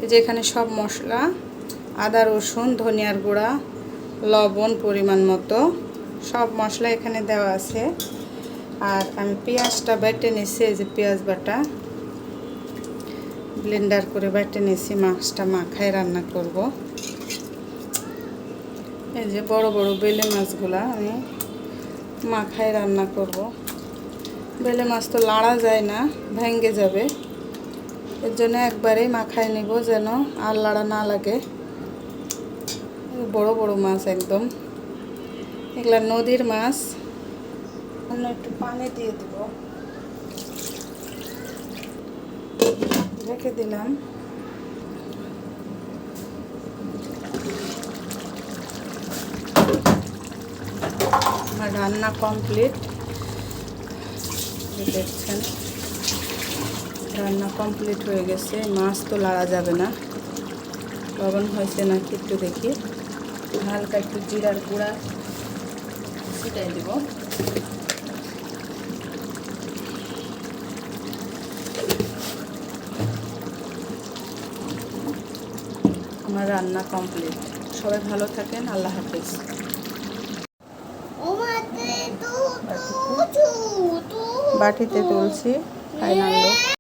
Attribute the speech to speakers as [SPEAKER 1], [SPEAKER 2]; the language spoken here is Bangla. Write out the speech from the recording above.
[SPEAKER 1] এই যে এখানে সব মশলা, আদা রসুন ধনিয়ার গুঁড়া লবণ পরিমাণ মতো সব মশলা এখানে দেওয়া আছে। আর আমি পেঁয়াজটা বেটে নিছি, এই যে পেঁয়াজ বাটা ব্লেন্ডার করে বেটে নিছি, মাছটা মাখায় রান্না করব। এই যে বড় বড় বেলে মাছগুলা আমি মাখায় রান্না করব। বেলে মাছ তো লাড়া যায় না, ভেঙে যাবে, এর জন্য একবারেই মাখায় নিব যেন আর লাড়া না লাগে। বড় বড় মাছ একদম, এগুলা নদীর মাছ। অন্য একটু পানি দিয়ে দিব, রেখে দিলাম। আমার রান্না কমপ্লিট, দেখছেন রান্না কমপ্লিট হয়ে গেছে। মাছ তো লাড়া যাবে না, লবণ হয়েছে নাকি একটু দেখি। হালকা একটু জিরার গুঁড়া ছিটাই দিব। আমার রান্না কমপ্লিট। সবাই ভালো থাকেন, আল্লাহ হাফেজ। বাটিতে তুলছি, ফাইনাল।